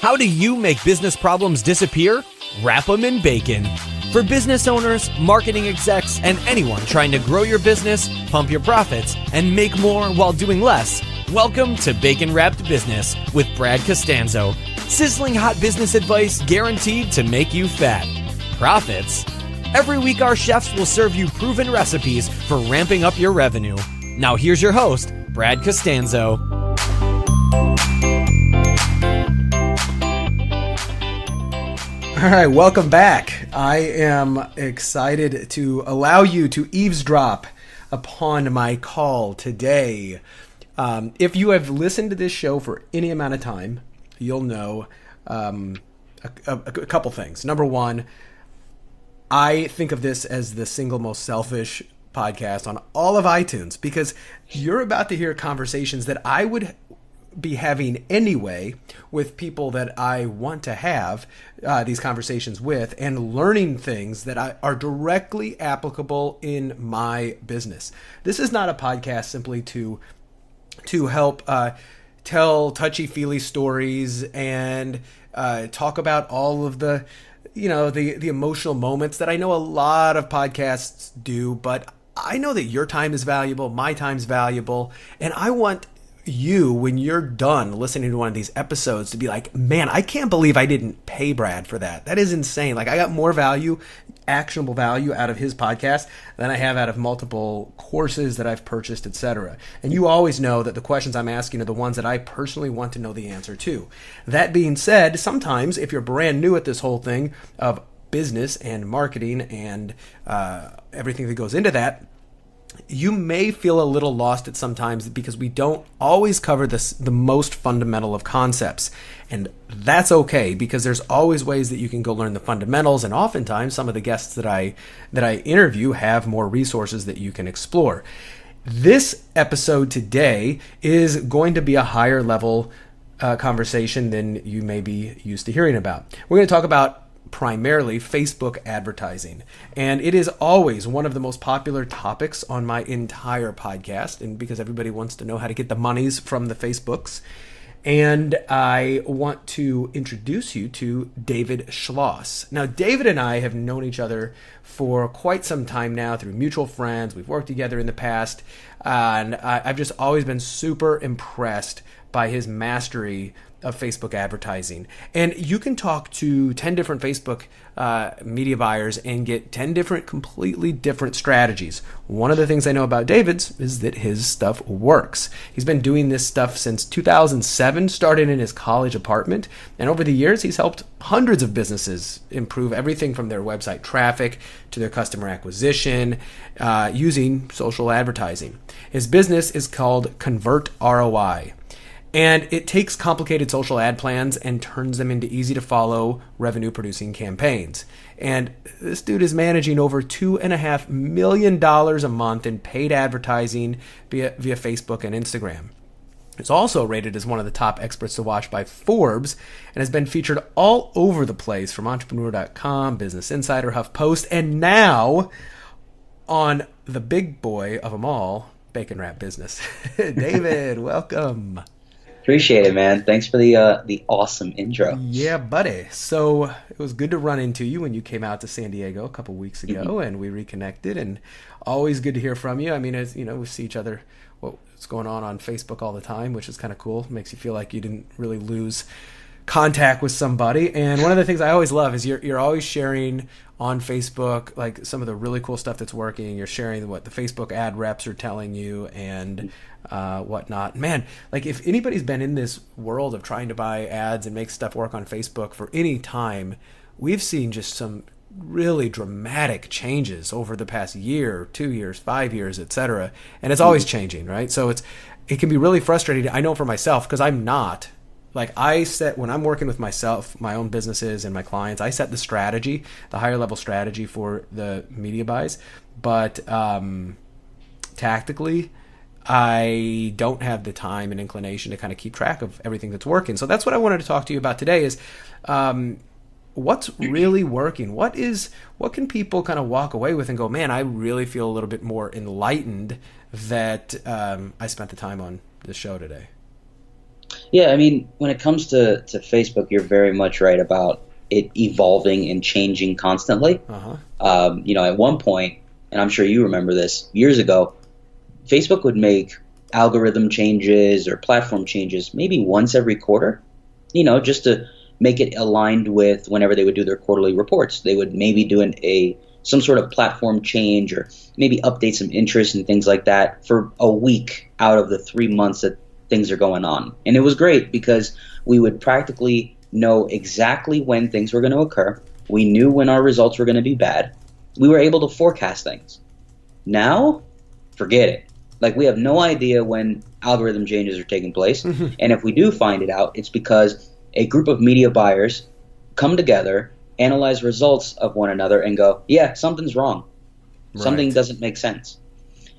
How do you make business problems disappear? Wrap them in bacon. For business owners, marketing execs, and anyone trying to grow your business, pump your profits, and make more while doing less, welcome to Bacon Wrapped Business with Brad Costanzo. Sizzling hot business advice guaranteed to make you fat. Profits? Every week our chefs will serve you proven recipes for ramping up your revenue. Now here's your host, Brad Costanzo. All right, welcome back. I am excited to allow you to eavesdrop upon my call today. If you have listened to this show for any amount of time, you'll know a couple things. Number one, I think of this as the single most selfish podcast on all of iTunes because you're about to hear conversations that I would be having anyway with people that I want to have these conversations with, and learning things that are directly applicable in my business. This is not a podcast simply to help tell touchy-feely stories and talk about all of the emotional moments that I know a lot of podcasts do, but I know that your time is valuable, my time's valuable, and I want you, when you're done listening to one of these episodes, to be like, man, I can't believe I didn't pay Brad for that. That is insane. Like, I got more value, actionable value out of his podcast than I have out of multiple courses that I've purchased, etc. And you always know that the questions I'm asking are the ones that I personally want to know the answer to. That being said, sometimes if you're brand new at this whole thing of business and marketing and everything that goes into that, you may feel a little lost at sometimes because we don't always cover the most fundamental of concepts. And that's okay, because there's always ways that you can go learn the fundamentals. And oftentimes some of the guests that I interview have more resources that you can explore. This episode today is going to be a higher level conversation than you may be used to hearing about. We're going to talk about primarily Facebook advertising. And it is always one of the most popular topics on my entire podcast, and because everybody wants to know how to get the monies from the Facebooks. And I want to introduce you to David Schloss. Now, David and I have known each other for quite some time now through mutual friends. We've worked together in the past, and I've just always been super impressed by his mastery of Facebook advertising. And you can talk to 10 different Facebook media buyers and get 10 different, completely different strategies. One of the things I know about David's is that his stuff works. He's been doing this stuff since 2007, started in his college apartment, and over the years he's helped hundreds of businesses improve everything from their website traffic to their customer acquisition using social advertising. His business is called Convert ROI. And it takes complicated social ad plans and turns them into easy to follow revenue-producing campaigns. And this dude is managing over $2.5 million a month in paid advertising via Facebook and Instagram. It's also rated as one of the top experts to watch by Forbes and has been featured all over the place, from Entrepreneur.com, Business Insider, HuffPost, and now on the big boy of them all, Bacon Wrapped Business. David, welcome. Appreciate it, man. Thanks for the awesome intro. Yeah, buddy. So it was good to run into you when you came out to San Diego a couple weeks ago, and we reconnected. And always good to hear from you. I mean, as you know, we see each other, what's going on Facebook all the time, which is kind of cool. Makes you feel like you didn't really lose contact with somebody. And one of the things I always love is you're always sharing on Facebook, like, some of the really cool stuff that's working. You're sharing what the Facebook ad reps are telling you and whatnot. Man, like, if anybody's been in this world of trying to buy ads and make stuff work on Facebook for any time, we've seen just some really dramatic changes over the past year, 2 years, 5 years, etc. And it's always changing, right? So it can be really frustrating. I know for myself, because I'm not. Like, when I'm working with myself, my own businesses and my clients, I set the strategy, the higher level strategy for the media buys. But tactically, I don't have the time and inclination to kind of keep track of everything that's working. So that's what I wanted to talk to you about today is what's really working? What can people kind of walk away with and go, man, I really feel a little bit more enlightened that I spent the time on this show today? Yeah, I mean, when it comes to Facebook, you're very much right about it evolving and changing constantly. Uh-huh. At one point, and I'm sure you remember this, years ago, Facebook would make algorithm changes or platform changes maybe once every quarter, just to make it aligned with whenever they would do their quarterly reports. They would maybe do some sort of platform change or maybe update some interest and things like that for a week out of the 3 months that things are going on. And it was great because we would practically know exactly when things were going to occur. We knew when our results were going to be bad. We were able to forecast things. Now, forget it. Like, we have no idea when algorithm changes are taking place. And if we do find it out, it's because a group of media buyers come together, analyze results of one another, and go, yeah, something's wrong. Right. Something doesn't make sense.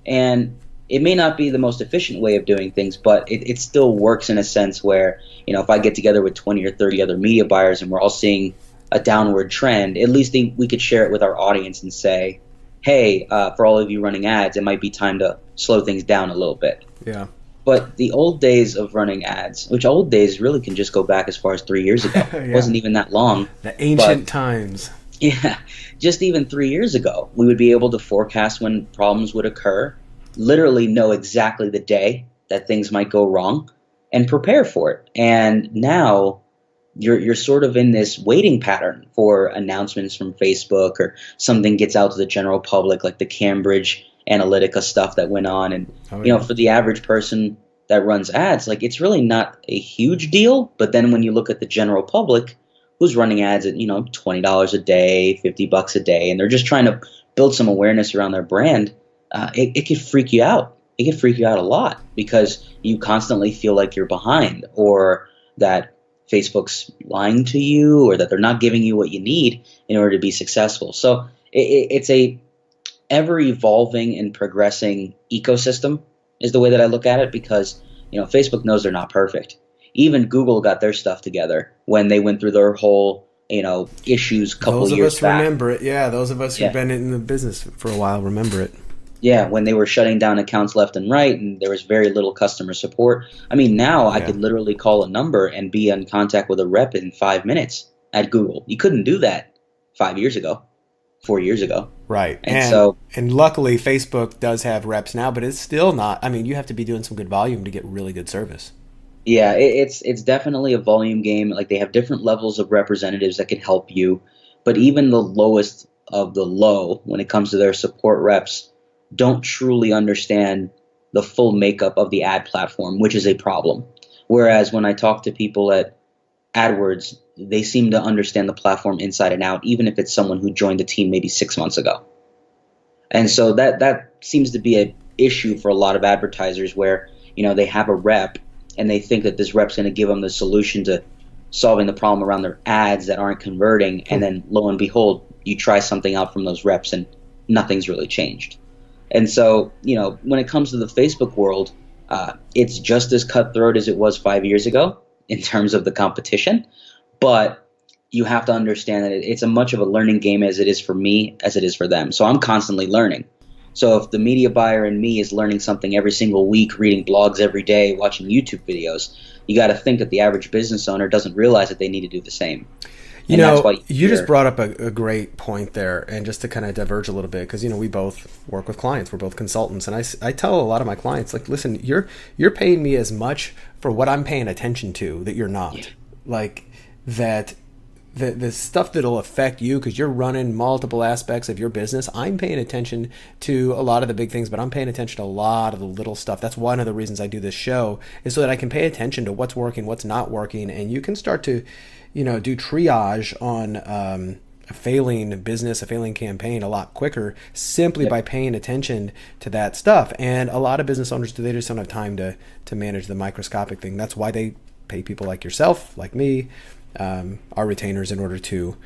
And it may not be the most efficient way of doing things, but it still works in a sense where, if I get together with 20 or 30 other media buyers and we're all seeing a downward trend, at least we could share it with our audience and say, hey, for all of you running ads, it might be time to slow things down a little bit. Yeah. But the old days of running ads, which old days really can just go back as far as 3 years ago. Yeah. It wasn't even that long. The ancient times. Yeah. Just even 3 years ago, we would be able to forecast when problems would occur, literally know exactly the day that things might go wrong, and prepare for it. And now you're sort of in this waiting pattern for announcements from Facebook, or something gets out to the general public, like the Cambridge Analytica stuff that went on. And for the average person that runs ads, like, it's really not a huge deal. But then when you look at the general public who's running ads at $20 a day, $50 a day, and they're just trying to build some awareness around their brand, it could freak you out. It could freak you out a lot because you constantly feel like you're behind, or that Facebook's lying to you, or that they're not giving you what you need in order to be successful. So it's a ever evolving and progressing ecosystem is the way that I look at it, because Facebook knows they're not perfect. Even Google got their stuff together when they went through their whole issues a couple of years back. Those of us remember it. Yeah, those of us who've been in the business for a while remember it. Yeah, when they were shutting down accounts left and right, and there was very little customer support. I mean, now I could literally call a number and be in contact with a rep in 5 minutes at Google. You couldn't do that 5 years ago, 4 years ago. Right. And luckily Facebook does have reps now, but it's still not. I mean, you have to be doing some good volume to get really good service. Yeah, it's definitely a volume game. Like, they have different levels of representatives that can help you, but even the lowest of the low, when it comes to their support reps, don't truly understand the full makeup of the ad platform, which is a problem. Whereas when I talk to people at AdWords, they seem to understand the platform inside and out, even if it's someone who joined the team maybe 6 months ago. And so that seems to be an issue for a lot of advertisers, where they have a rep and they think that this rep's going to give them the solution to solving the problem around their ads that aren't converting, and then lo and behold, you try something out from those reps and nothing's really changed. And so, when it comes to the Facebook world, it's just as cutthroat as it was 5 years ago in terms of the competition. But you have to understand that it's a much of a learning game as it is for me, as it is for them. So I'm constantly learning. So if the media buyer in me is learning something every single week, reading blogs every day, watching YouTube videos, you got to think that the average business owner doesn't realize that they need to do the same. You just brought up a great point there, and just to kind of diverge a little bit, because we both work with clients, we're both consultants, and I tell a lot of my clients, like, listen, you're paying me as much for what I'm paying attention to that you're not. Yeah. Like, that the stuff that'll affect you, because you're running multiple aspects of your business. I'm paying attention to a lot of the big things, but I'm paying attention to a lot of the little stuff. That's one of the reasons I do this show, is so that I can pay attention to what's working, what's not working, and you can start to do triage on a failing business, a failing campaign a lot quicker, simply by paying attention to that stuff. And a lot of business owners, they just don't have time to manage the microscopic thing. That's why they pay people like yourself, like me, our retainers, in order to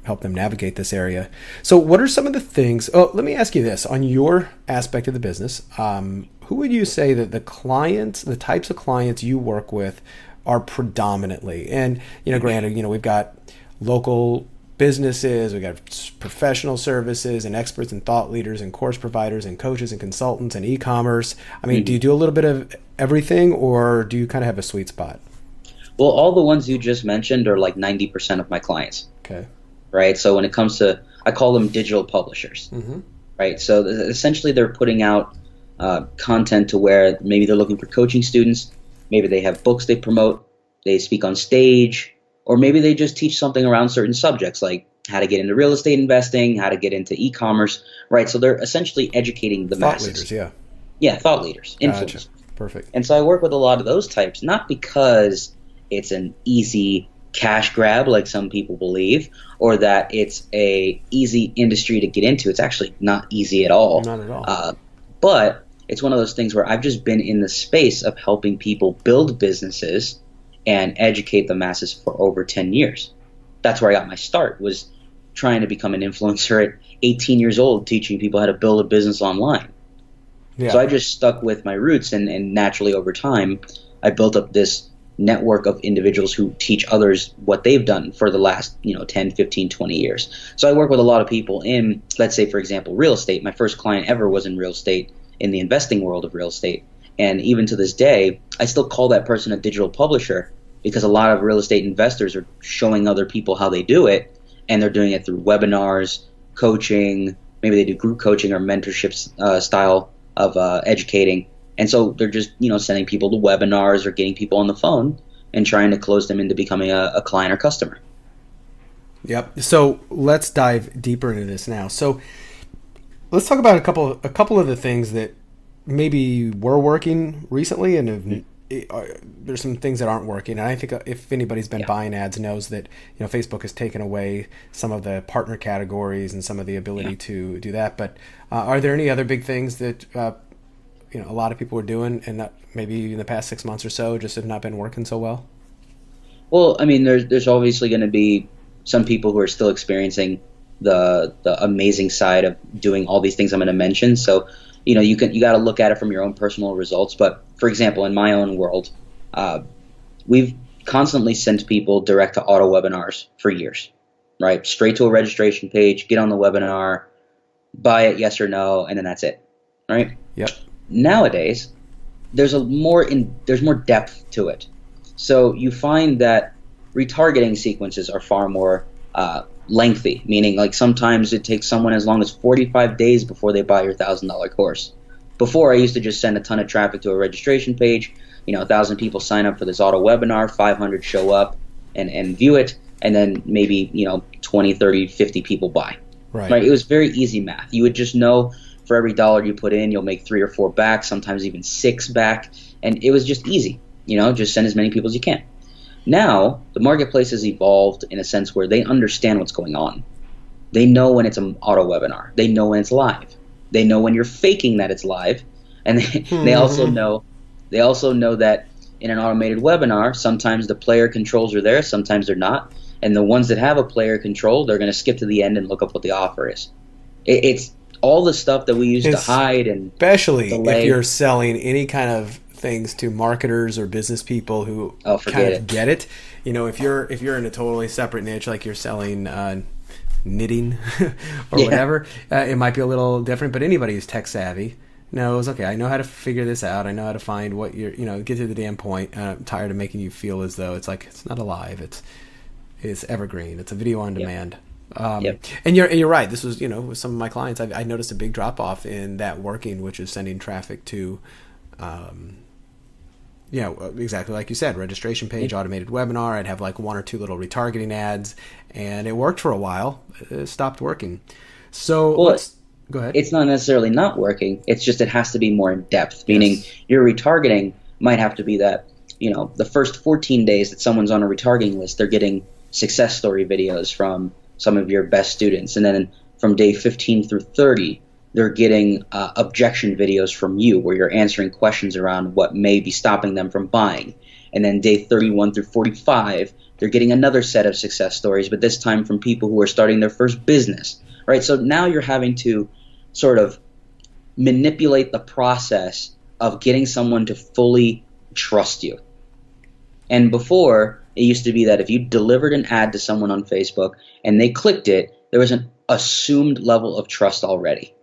help them navigate this area. So what are some of the things, let me ask you this, on your aspect of the business, who would you say that the types of clients you work with are predominantly? And granted, we've got local businesses, we've got professional services and experts and thought leaders and course providers and coaches and consultants and e-commerce. I mean, do you do a little bit of everything, or do you kind of have a sweet spot? Well, all the ones you just mentioned are like 90% of my clients. Okay. Right. So when it comes to, I call them digital publishers. Mm-hmm. Right. So essentially they're putting out content to where maybe they're looking for coaching students. Maybe they have books they promote. They speak on stage, or maybe they just teach something around certain subjects like how to get into real estate investing, how to get into e-commerce. Right. So they're essentially educating the masses. Thought leaders. Yeah. Yeah. Thought leaders. Influencers. Gotcha. Perfect. And so I work with a lot of those types, not because it's an easy cash grab like some people believe, or that it's a easy industry to get into. It's actually not easy at all. Not at all. But it's one of those things where I've just been in the space of helping people build businesses and educate the masses for over 10 years. That's where I got my start, was trying to become an influencer at 18 years old, teaching people how to build a business online. Yeah. So I just stuck with my roots, and naturally over time, I built up this network of individuals who teach others what they've done for the last 10, 15, 20 years. So I work with a lot of people in, let's say, for example, real estate. My first client ever was in real estate, in the investing world of real estate. And even to this day, I still call that person a digital publisher, because a lot of real estate investors are showing other people how they do it, and they're doing it through webinars, coaching, maybe they do group coaching or mentorship style of educating. And so they're just, sending people to webinars or getting people on the phone and trying to close them into becoming a client or customer. Yep. So let's dive deeper into this now. So let's talk about a couple of the things that maybe were working recently, and there's some things that aren't working. And I think if anybody's been buying ads knows that Facebook has taken away some of the partner categories and some of the ability to do that. But are there any other big things that a lot of people are doing, and that maybe in the past 6 months or so just have not been working so well? Well, I mean, there's obviously going to be some people who are still experiencing the amazing side of doing all these things I'm going to mention. So, you got to look at it from your own personal results. But for example, in my own world, we've constantly sent people direct to auto webinars for years, right? Straight to a registration page, get on the webinar, buy it, yes or no, and then that's it, right? Yep. Nowadays, there's more depth to it. So you find that retargeting sequences are far more lengthy, meaning like sometimes it takes someone as long as 45 days before they buy your $1,000 course. Before, I used to just send a ton of traffic to a registration page, 1,000 people sign up for this auto webinar, 500 show up and view it, and then maybe 20, 30, 50 people buy. Right? It was very easy math. You would just know for every dollar you put in, you'll make 3 or 4 back, sometimes even 6 back. And it was just easy, just send as many people as you can. Now, the marketplace has evolved in a sense where they understand what's going on. They know when it's an auto webinar. They know when it's live. They know when you're faking that it's live. And they also know that in an automated webinar, sometimes the player controls are there, sometimes they're not. And the ones that have a player control, they're going to skip to the end and look up what the offer is. It's all the stuff that we used to hide and especially delay. If you're selling any kind of things to marketers or business people who kind of get it. If you're in a totally separate niche, like you're selling knitting or whatever, it might be a little different. But anybody who's tech savvy knows, okay, I know how to figure this out. I know how to find what you're, get to the damn point. I'm tired of making you feel as though it's like it's not alive. It's evergreen. It's a video on demand. And you're right. This was, with some of my clients, I noticed a big drop off in that working, which is sending traffic to, exactly like you said, registration page, automated webinar. I'd have like 1 or 2 little retargeting ads, and it worked for a while. It stopped working. So go ahead. It's not necessarily not working. It's just it has to be more in depth, meaning your retargeting might have to be that, the first 14 days that someone's on a retargeting list, they're getting success story videos from some of your best students. And then from day 15 through 30, they're getting objection videos from you where you're answering questions around what may be stopping them from buying. And then day 31 through 45, they're getting another set of success stories, but this time from people who are starting their first business, right? So now you're having to sort of manipulate the process of getting someone to fully trust you. And before, it used to be that if you delivered an ad to someone on Facebook and they clicked it, there was an assumed level of trust already.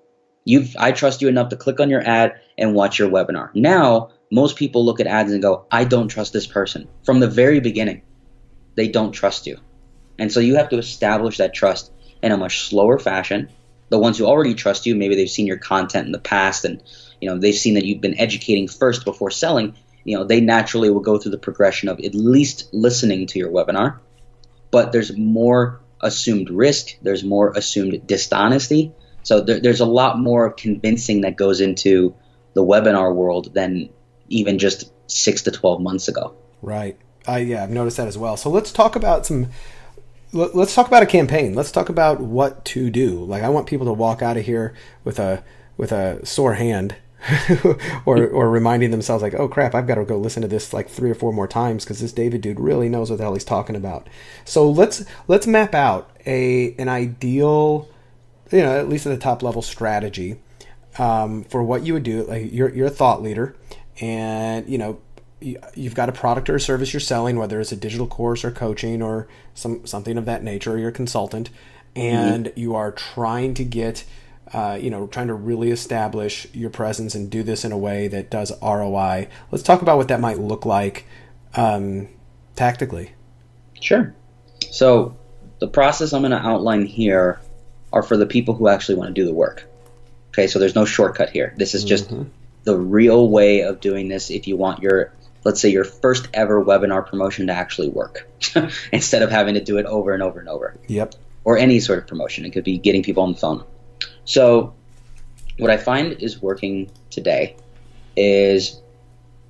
I trust you enough to click on your ad and watch your webinar. Now, most people look at ads and go, I don't trust this person. From the very beginning, they don't trust you. And so you have to establish that trust in a much slower fashion. The ones who already trust you, maybe they've seen your content in the past and they've seen that you've been educating first before selling. They naturally will go through the progression of at least listening to your webinar. But there's more assumed risk. There's more assumed dishonesty. So there's a lot more convincing that goes into the webinar world than even just 6 to 12 months ago. Right. I've noticed that as well. So let's talk about a campaign. Let's talk about what to do. Like, I want people to walk out of here with a sore hand or reminding themselves like, oh crap, I've got to go listen to this like 3 or 4 more times because this David dude really knows what the hell he's talking about. So let's map out an ideal, at least at the top level strategy for what you would do. Like, you're a thought leader, and you've got a product or a service you're selling, whether it's a digital course or coaching or something of that nature, or you're a consultant, and you are trying to get trying to really establish your presence and do this in a way that does ROI. Let's talk about what that might look like tactically. Sure. So the process I'm going to outline here are for the people who actually want to do the work. Okay, so there's no shortcut here. This is just the real way of doing this if you want let's say your first ever webinar promotion to actually work instead of having to do it over and over and over. Yep. Or any sort of promotion. It could be getting people on the phone. So what I find is working today is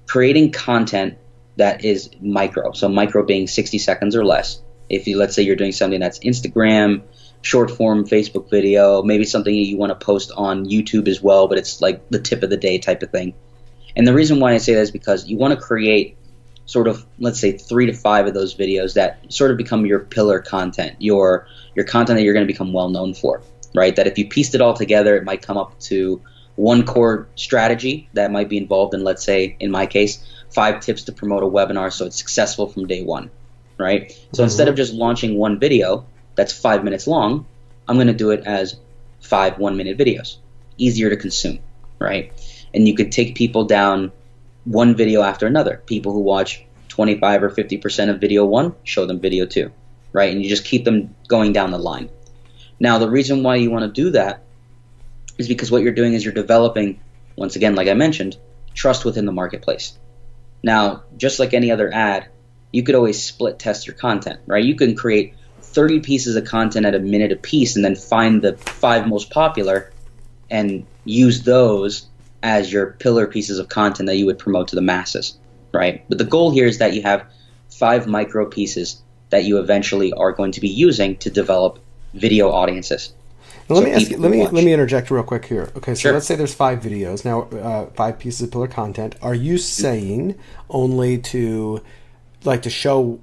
creating content that is micro. So micro being 60 seconds or less. Let's say you're doing something that's Instagram, short form Facebook video, maybe something you want to post on YouTube as well, but it's like the tip of the day type of thing. And the reason why I say that is because you want to create sort of, let's say 3 to 5 of those videos that sort of become your pillar content, your content that you're going to become well known for. Right, that if you pieced it all together, it might come up to one core strategy that might be involved in, let's say, in my case, 5 tips to promote a webinar so it's successful from day one, right? So instead of just launching one video that's 5 minutes long, I'm going to do it as 5 1-minute videos, easier to consume, right? And you could take people down one video after another. People who watch 25 or 50% of video 1, show them video 2, right? And you just keep them going down the line. Now, the reason why you want to do that is because what you're doing is you're developing, once again, like I mentioned, trust within the marketplace. Now, just like any other ad, you could always split test your content, right? You can create 30 pieces of content at a minute a piece and then find the 5 most popular and use those as your pillar pieces of content that you would promote to the masses, right? But the goal here is that you have 5 micro pieces that you eventually are going to be using to develop video audiences. Now, let me interject real quick here. Okay, so Sure. Let's say there's 5 videos. Now, 5 pieces of pillar content. Are you saying only to show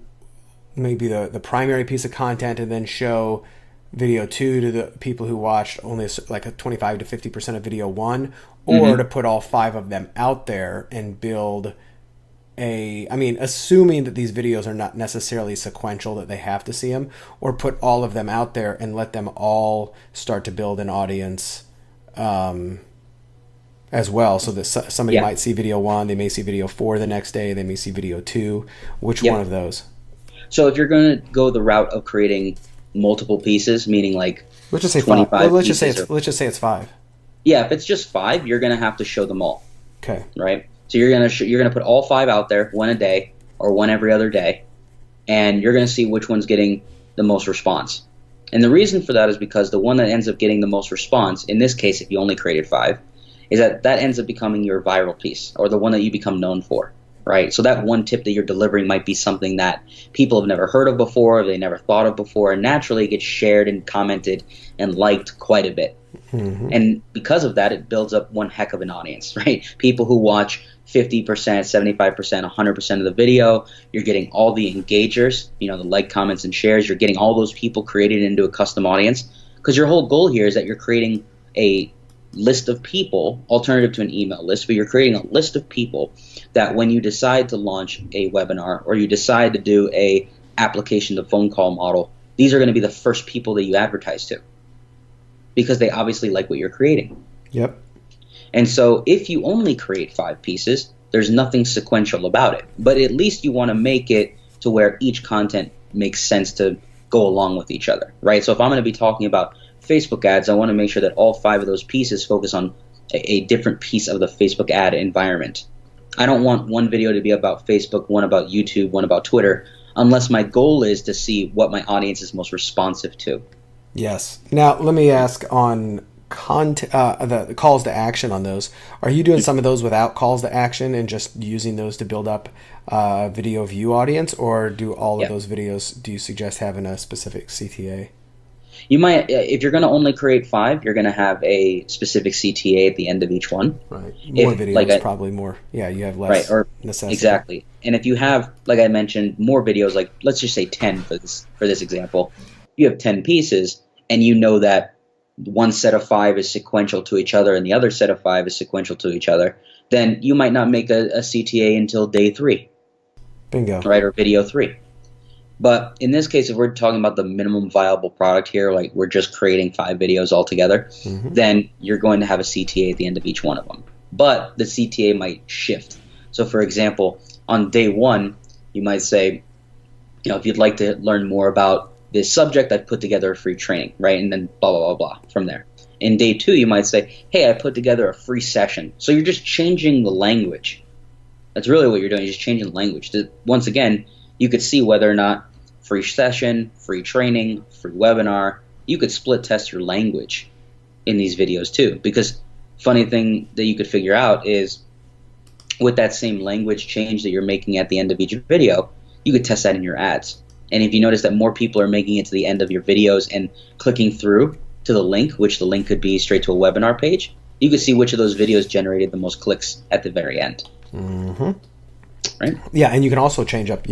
maybe the primary piece of content and then show video 2 to the people who watched only like a 25 to 50% of video 1, or to put all 5 of them out there and build assuming that these videos are not necessarily sequential, that they have to see them, or put all of them out there and let them all start to build an audience as well, so that somebody might see video 1, they may see video 4 the next day, they may see video 2. Which one of those? So if you're going to go the route of creating multiple pieces, meaning like let's just say 5. Well, let's just say it's 5. Yeah, if it's just 5, you're going to have to show them all. Okay. Right? So you're gonna put all 5 out there, 1 a day or 1 every other day, and you're gonna see which one's getting the most response. And the reason for that is because the one that ends up getting the most response, in this case, if you only created 5, is that ends up becoming your viral piece, or the one that you become known for, right? So that one tip that you're delivering might be something that people have never heard of before, or they never thought of before, and naturally it gets shared and commented and liked quite a bit. And because of that, it builds up one heck of an audience, right? People who watch 50%, 75%, 100% of the video. You're getting all the engagers, the like, comments, and shares. You're getting all those people created into a custom audience, because your whole goal here is that you're creating a list of people, alternative to an email list, but you're creating a list of people that when you decide to launch a webinar or you decide to do a application to phone call model, these are going to be the first people that you advertise to, because they obviously like what you're creating. Yep. And so if you only create 5 pieces, There's nothing sequential about it. But at least you want to make it to where each content makes sense to go along with each other, right? So if I'm going to be talking about Facebook ads, I want to make sure that all 5 of those pieces focus on a different piece of the Facebook ad environment. I don't want one video to be about Facebook, one about YouTube, one about Twitter, unless my goal is to see what my audience is most responsive to. Yes. Now, let me ask on the calls to action on those. Are you doing some of those without calls to action and just using those to build up video view audience, or do all of those videos, do you suggest having a specific CTA? You might, if you're going to only create 5, you're going to have a specific CTA at the end of each one. Right. More videos, probably more. Yeah, you have less necessity. Exactly. And if you have, like I mentioned, more videos, like let's just say 10 for this example, you have 10 pieces, and you know that one set of 5 is sequential to each other and the other set of 5 is sequential to each other, then you might not make a CTA until day 3. Bingo. Right, or video 3. But in this case, if we're talking about the minimum viable product here, like we're just creating 5 videos altogether, then you're going to have a CTA at the end of each one of them. But the CTA might shift. So for example, on day 1, you might say, if you'd like to learn more about this subject, I've put together a free training, right? And then blah, blah, blah, blah from there. In day 2, you might say, hey, I put together a free session. So you're just changing the language. That's really what you're doing, just changing the language. Once again, you could see whether or not free session, free training, free webinar, you could split test your language in these videos too. Because funny thing that you could figure out is with that same language change that you're making at the end of each video, you could test that in your ads. And if you notice that more people are making it to the end of your videos and clicking through to the link, which the link could be straight to a webinar page, you could see which of those videos generated the most clicks at the very end. Right? Yeah, and you can also change up,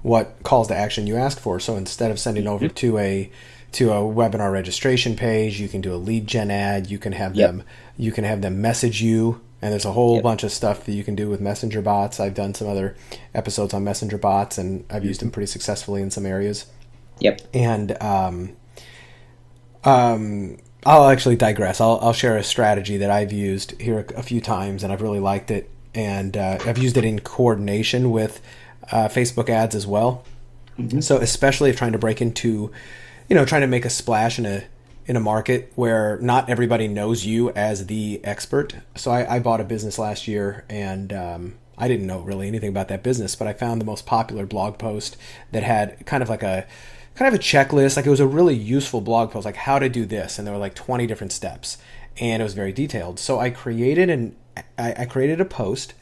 what calls to action you ask for. So instead of sending over to a webinar registration page, you can do a lead gen ad. You can have them message you. And there's a whole bunch of stuff that you can do with messenger bots. I've done some other episodes on messenger bots, and I've used them pretty successfully in some areas. And I'll actually digress. I'll share a strategy that I've used here a few times, and I've really liked it. And I've used it in coordination with Facebook ads as well. So especially if trying to break into, trying to make a splash in a market where not everybody knows you as the expert. So I bought a business last year, and I didn't know really anything about that business, but I found the most popular blog post that had kind of a checklist. Like, it was a really useful blog post, like how to do this, and there were like 20 different steps, and it was very detailed. So I created a post,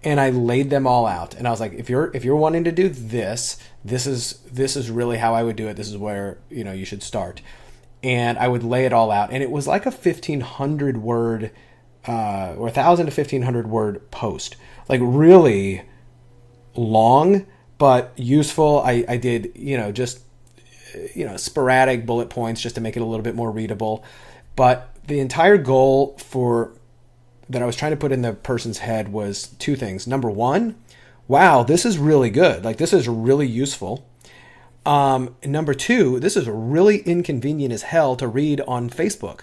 and I laid them all out, and I was like, if you're wanting to do this is really how I would do it. This is where you should start. And I would lay it all out. And it was like a 1,500 word or 1,000 to 1,500 word post. Like, really long, but useful. I did, just, sporadic bullet points just to make it a little bit more readable. But the entire goal that I was trying to put in the person's head was 2 things. Number 1, wow, this is really good. Like, this is really useful. Number 2, this is really inconvenient as hell to read on Facebook.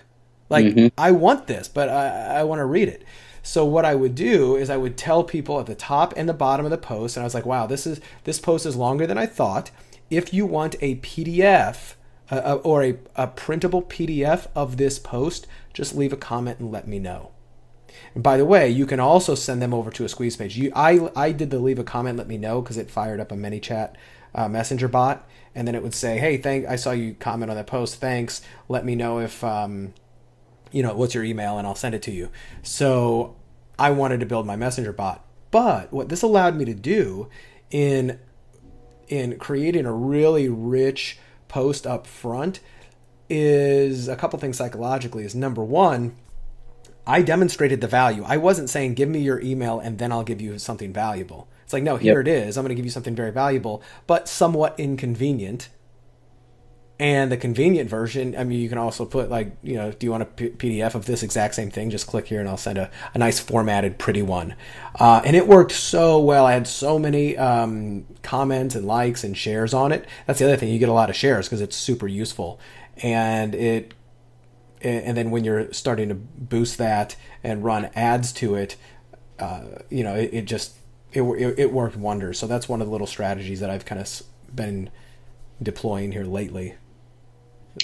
Like, I want this, but I want to read it. So what I would do is I would tell people at the top and the bottom of the post, and I was like, wow, this post is longer than I thought. If you want a PDF or a printable PDF of this post, just leave a comment and let me know. And by the way, you can also send them over to a squeeze page. I did the leave a comment, let me know, because it fired up a ManyChat messenger bot, and then it would say, hey, I saw you comment on that post, thanks, let me know if what's your email, and I'll send it to you. So I wanted to build my messenger bot, but what this allowed me to do in creating a really rich post up front is a couple things psychologically. Is number 1, I demonstrated the value. I wasn't saying give me your email and then I'll give you something valuable. It's like, no, here it is. I'm going to give you something very valuable, but somewhat inconvenient. And the convenient version, I mean, you can also put like, do you want a PDF of this exact same thing? Just click here and I'll send a nice formatted, pretty one. And it worked so well. I had so many comments and likes and shares on it. That's the other thing. You get a lot of shares because it's super useful. And then when you're starting to boost that and run ads to it, it worked wonders. So that's one of the little strategies that I've kind of been deploying here lately.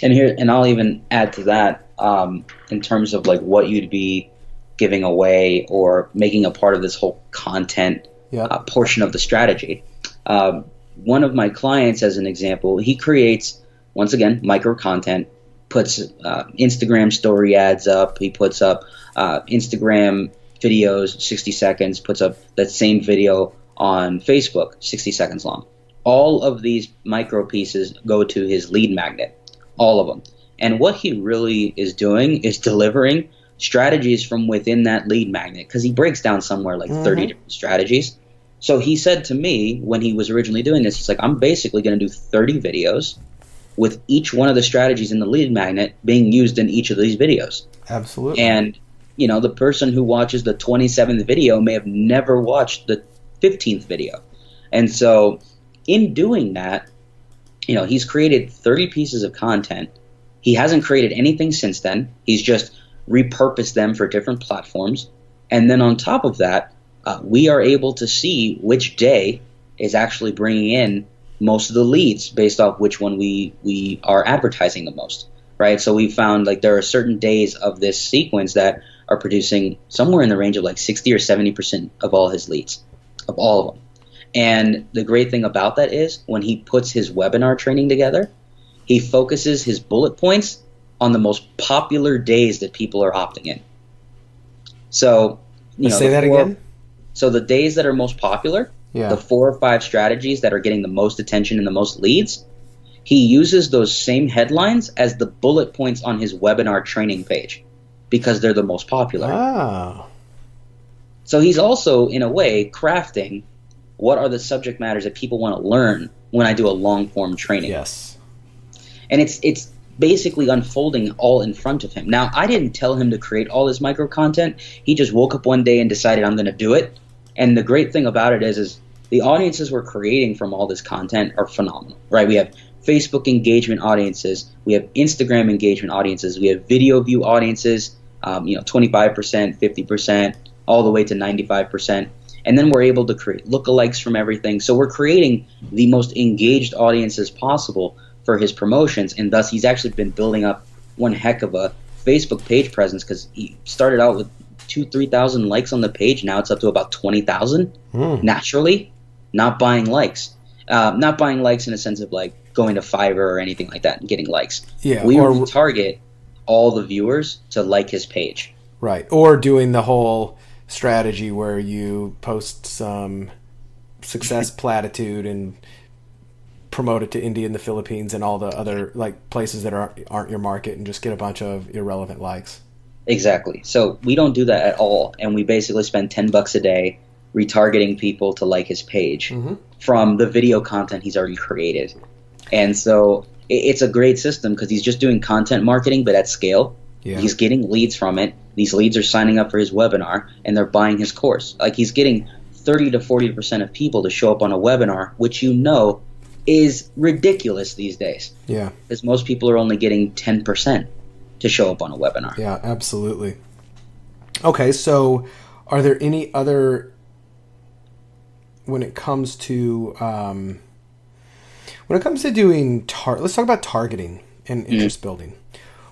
And I'll even add to that, in terms of like what you'd be giving away or making a part of this whole content portion of the strategy. One of my clients, as an example, he creates, once again, micro content, puts Instagram story ads up. He puts up Instagram videos, 60 seconds, puts up that same video on Facebook, 60 seconds long. All of these micro pieces go to his lead magnet, all of them. And what he really is doing is delivering strategies from within that lead magnet, because he breaks down somewhere like 30 different strategies. So he said to me when he was originally doing this, he's like, I'm basically going to do 30 videos with each one of the strategies in the lead magnet being used in each of these videos. Absolutely. And, you know, the person who watches the 27th video may have never watched the 15th video. And so in doing that, you know, he's created 30 pieces of content. He hasn't created anything since then. He's just repurposed them for different platforms. And then on top of that, we are able to see which day is actually bringing in most of the leads based off which one we are advertising the most, right? So we found like there are certain days of this sequence that are producing somewhere in the range of like 60 or 70% of all his leads, of all of them. And the great thing about that is when he puts his webinar training together, he focuses his bullet points on the most popular days that people are opting in. So, you know, say that again. So the days that are most popular, the 4 or 5 strategies that are getting the most attention and the most leads, he uses those same headlines as the bullet points on his webinar training page because they're the most popular. Oh. So he's also, in a way, crafting what are the subject matters that people want to learn when I do a long-form training. Yes. And it's basically unfolding all in front of him. Now, I didn't tell him to create all this micro content. He just woke up one day and decided, I'm going to do it. And the great thing about it is the audiences we're creating from all this content are phenomenal, right? We have Facebook engagement audiences. We have Instagram engagement audiences. We have video view audiences, 25%, 50%, all the way to 95%. And then we're able to create lookalikes from everything. So we're creating the most engaged audiences possible for his promotions. And thus he's actually been building up one heck of a Facebook page presence, because he started out with 2,000-3,000 likes on the page. Now it's up to about 20,000 naturally, not buying likes. Not buying likes in a sense of like going to Fiverr or anything like that and getting likes. Yeah, we target all the viewers to like his page. Right. Or doing the whole strategy where you post some success platitude and promote it to India and the Philippines and all the other like places that aren't your market and just get a bunch of irrelevant likes. Exactly. So we don't do that at all, and we basically spend $10 a day retargeting people to like his page from the video content he's already created. And so it's a great system because he's just doing content marketing, but at scale. Yeah. He's getting leads from it. These leads are signing up for his webinar, and they're buying his course. Like he's getting 30 to 40% of people to show up on a webinar, which is ridiculous these days. Yeah. Because most people are only getting 10% to show up on a webinar. Yeah, absolutely. Okay, so are there any other, when it comes to doing let's talk about targeting and interest building.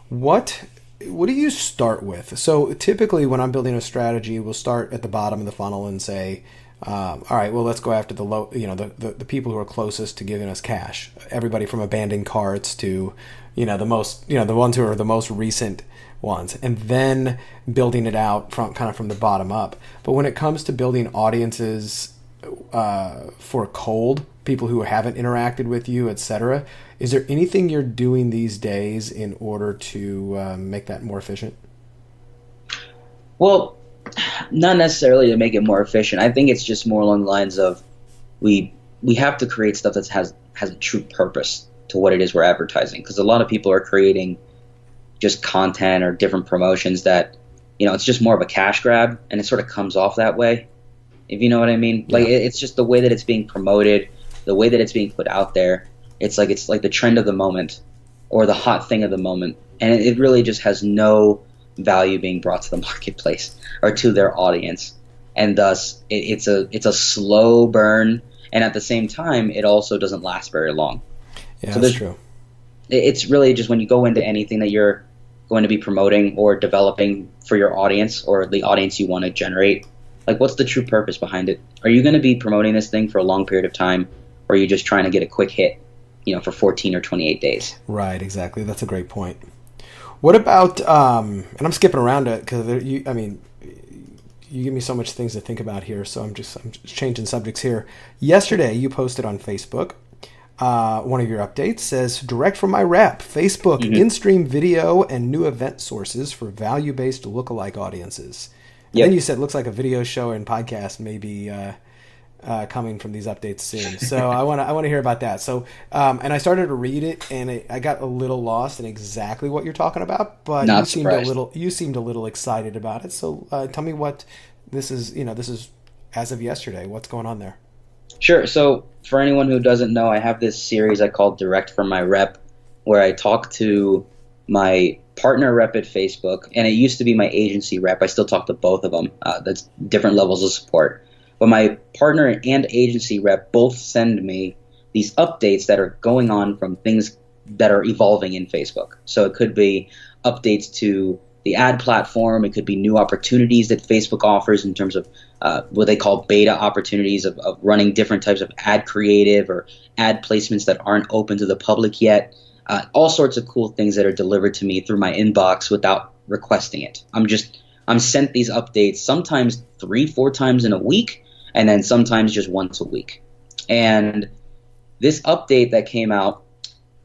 What do you start with? So typically when I'm building a strategy, we'll start at the bottom of the funnel and say, all right, well, let's go after the people who are closest to giving us cash. Everybody from abandoned carts to, the ones who are the most recent ones, and then building it out from the bottom up. But when it comes to building audiences for cold people who haven't interacted with you, etc., is there anything you're doing these days in order to make that more efficient? Well, not necessarily to make it more efficient. I think it's just more along the lines of we have to create stuff that has a true purpose to what it is we're advertising, because a lot of people are creating just content or different promotions that it's just more of a cash grab, and it sort of comes off that way, if you know what I mean. Yeah. Like it's just the way that it's being promoted, the way that it's being put out there. It's like the trend of the moment or the hot thing of the moment, and it really just has no value being brought to the marketplace or to their audience. and thus it's a slow burn, and at the same time, it also doesn't last very long. Yeah, so that's true. It's really just when you go into anything that you're going to be promoting or developing for your audience or the audience you want to generate, like what's the true purpose behind it? Are you going to be promoting this thing for a long period of time, or are you just trying to get a quick hit, for 14 or 28 days? Right, exactly. That's a great point. What about, and I'm skipping around it because you give me so much things to think about here, so I'm just changing subjects here. Yesterday, you posted on Facebook, one of your updates says, direct from my rep, Facebook, in-stream video and new event sources for value-based lookalike audiences. And then you said, looks like a video show and podcast may be coming from these updates soon. So I want to hear about that. So, and I started to read it, and I got a little lost in exactly what you're talking about, but you seemed a little excited about it. So tell me what this is. This is as of yesterday. What's going on there? Sure. So for anyone who doesn't know, I have this series I call Direct from My Rep, where I talk to my partner rep at Facebook, and it used to be my agency rep. I still talk to both of them. That's different levels of support. But my partner and agency rep both send me these updates that are going on from things that are evolving in Facebook. So it could be updates to the ad platform. It could be new opportunities that Facebook offers in terms of what they call beta opportunities of running different types of ad creative or ad placements that aren't open to the public yet. All sorts of cool things that are delivered to me through my inbox without requesting it. I'm sent these updates sometimes 3-4 times in a week, and then sometimes just once a week. And this update that came out,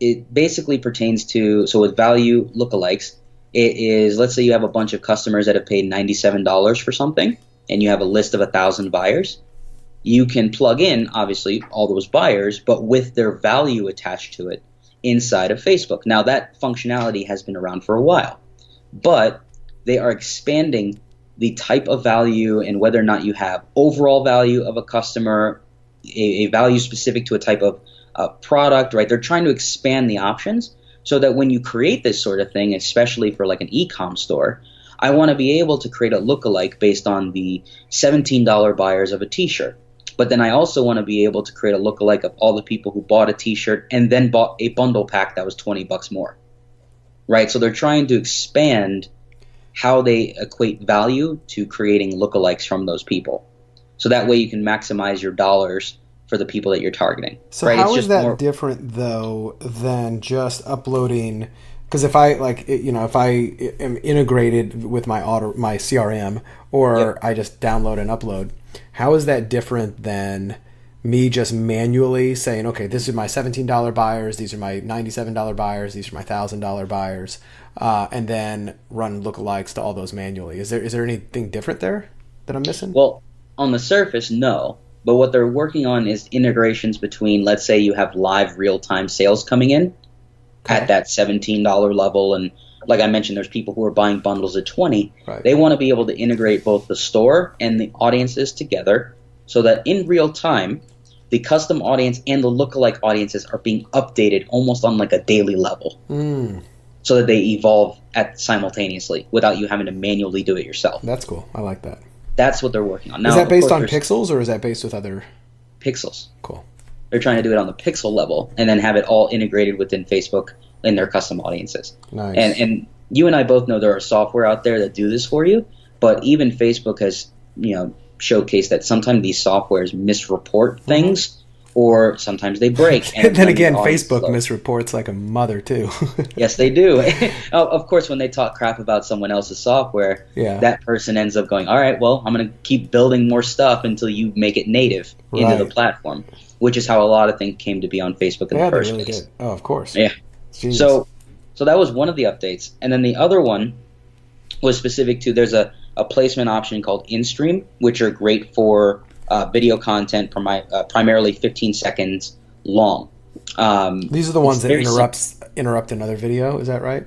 it basically pertains to, so with value lookalikes, it is, let's say you have a bunch of customers that have paid $97 for something, and you have a list of 1,000 buyers. You can plug in, obviously, all those buyers, but with their value attached to it inside of Facebook. Now, that functionality has been around for a while, but they are expanding the type of value and whether or not you have overall value of a customer, a value specific to a type of product, right? They're trying to expand the options so that when you create this sort of thing, especially for like an e-com store, I want to be able to create a lookalike based on the $17 buyers of a t-shirt. But then I also want to be able to create a lookalike of all the people who bought a t-shirt and then bought a bundle pack that was $20 more, right? So they're trying to expand how they equate value to creating lookalikes from those people. So that way you can maximize your dollars for the people that you're targeting. So right? How is that different though than just uploading? Because if I if I am integrated with my CRM or I just download and upload, how is that different than me just manually saying, okay, this is my $17 buyers, these are my $97 buyers, these are my $1,000 buyers, and then run lookalikes to all those manually? Is there anything different there that I'm missing? Well, on the surface, no. But what they're working on is integrations between, let's say you have live real-time sales coming in at that $17 level. And like I mentioned, there's people who are buying bundles at $20. Right. They want to be able to integrate both the store and the audiences together so that in real time, the custom audience and the lookalike audiences are being updated almost on like a daily level so that they evolve simultaneously without you having to manually do it yourself. That's cool. I like that. That's what they're working on. Now, is that based on pixels or is that based with other? Pixels. Cool. They're trying to do it on the pixel level and then have it all integrated within Facebook and their custom audiences. Nice. And you and I both know there are software out there that do this for you, but even Facebook has, showcased that sometimes these softwares misreport things or sometimes they break. And then again, Facebook misreports like a mother too. Yes, they do. Of course, when they talk crap about someone else's software, that person ends up going, all right, well, I'm going to keep building more stuff until you make it native into the platform, which is how a lot of things came to be on Facebook in the first place. Did. Oh, of course. Yeah. So that was one of the updates. And then the other one was specific to, there's a placement option called in-stream, which are great for video content, primarily 15 seconds long. These are the ones that interrupt another video, is that right?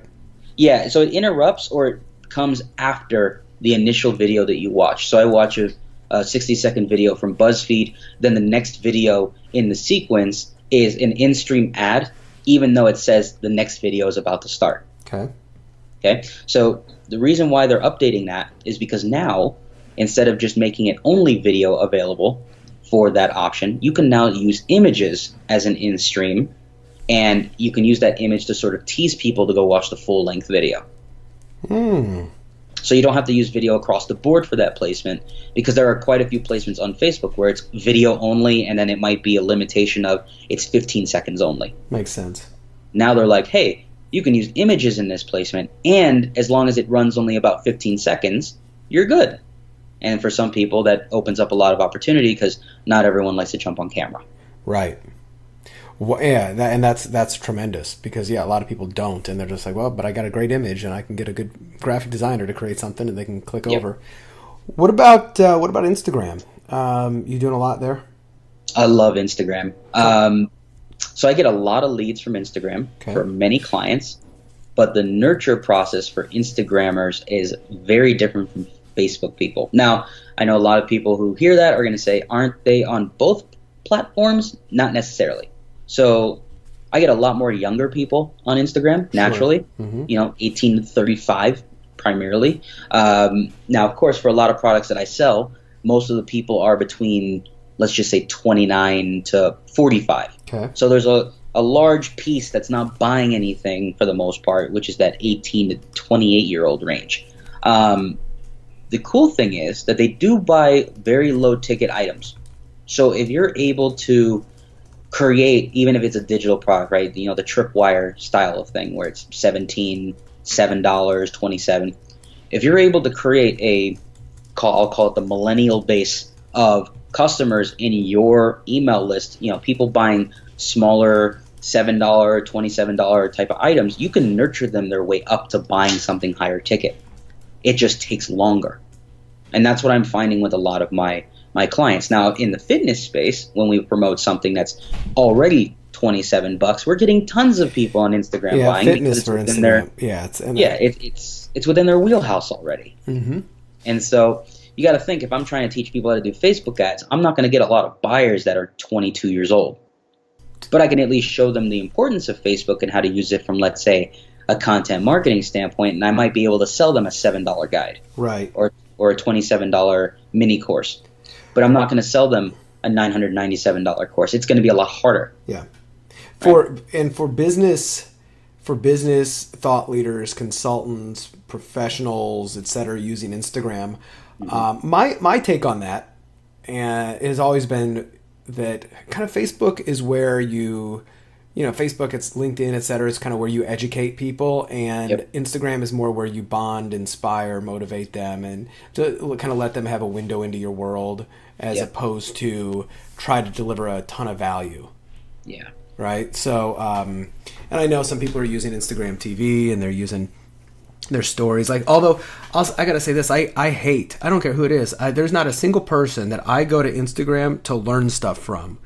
Yeah, so it interrupts or it comes after the initial video that you watch. So I watch a 60-second video from BuzzFeed, then the next video in the sequence is an in-stream ad, even though it says the next video is about to start. Okay. So the reason why they're updating that is because now instead of just making it only video available for that option, you can now use images as an in-stream, and you can use that image to sort of tease people to go watch the full-length video. So you don't have to use video across the board for that placement, because there are quite a few placements on Facebook where it's video only, and then it might be a limitation of it's 15 seconds only. Makes sense. Now they're like, hey, you can use images in this placement, and as long as it runs only about 15 seconds, you're good. And for some people, that opens up a lot of opportunity, because not everyone likes to jump on camera. Right. Well, yeah, that's tremendous, because a lot of people don't, and they're just like, well, but I got a great image, and I can get a good graphic designer to create something, and they can click over. What about Instagram? You doing a lot there? I love Instagram. So I get a lot of leads from Instagram for many clients, but the nurture process for Instagrammers is very different from Facebook people. Now, I know a lot of people who hear that are going to say, aren't they on both platforms? Not necessarily. So I get a lot more younger people on Instagram, naturally, 18 to 35 primarily. Now, of course, for a lot of products that I sell, most of the people are between, let's just say, 29 to 45. Okay. So there's a large piece that's not buying anything for the most part, which is that 18 to 28-year-old range. The cool thing is that they do buy very low-ticket items. So if you're able to create, even if it's a digital product, right? The tripwire style of thing where it's $17, $7, $27. If you're able to create I'll call it the millennial base of customers in your email list, people buying smaller $7, $27 type of items, you can nurture them their way up to buying something higher ticket. It just takes longer. And that's what I'm finding with a lot of my clients. Now, in the fitness space, when we promote something that's already $27, we're getting tons of people on Instagram buying fitness because it's for within Instagram. it's within their wheelhouse already. Mm-hmm. And so you got to think, if I'm trying to teach people how to do Facebook ads, I'm not going to get a lot of buyers that are 22 years old. But I can at least show them the importance of Facebook and how to use it from, let's say, a content marketing standpoint, and I might be able to sell them a $7 guide, right, or a $27 mini course. But I'm not going to sell them a $997 course. It's going to be a lot harder. Yeah. For business thought leaders, consultants, professionals, etc., using Instagram, my take on that has always been that kind of Facebook is where Facebook, it's LinkedIn, etc. It's kind of where you educate people, and Instagram is more where you bond, inspire, motivate them, and to kind of let them have a window into your world, as opposed to try to deliver a ton of value. Yeah. Right. So, and I know some people are using Instagram TV, and they're using their stories. Like, although I gotta say this, I don't care who it is. There's not a single person that I go to Instagram to learn stuff from,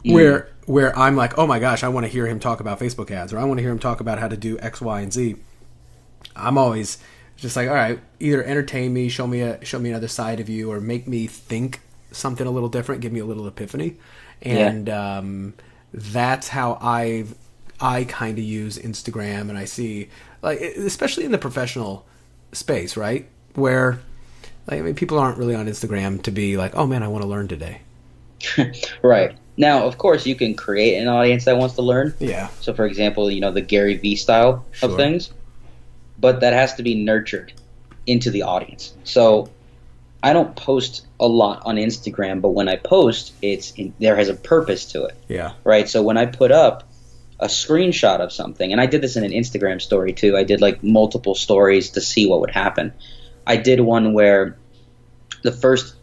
where I'm like, oh my gosh, I want to hear him talk about Facebook ads, or I want to hear him talk about how to do X, Y, and Z. I'm always just like, all right, either entertain me, show me another side of you, or make me think something a little different, give me a little epiphany, and that's how I kind of use Instagram. And I see, like, especially in the professional space, right, where, like, I mean, people aren't really on Instagram to be like, oh man, I want to learn today. Right. Now, of course, you can create an audience that wants to learn. Yeah. So, for example, the Gary Vee style of things. But that has to be nurtured into the audience. So I don't post a lot on Instagram, but when I post, there has a purpose to it. Yeah. Right? So when I put up a screenshot of something, and I did this in an Instagram story too. I did like multiple stories to see what would happen. I did one where the first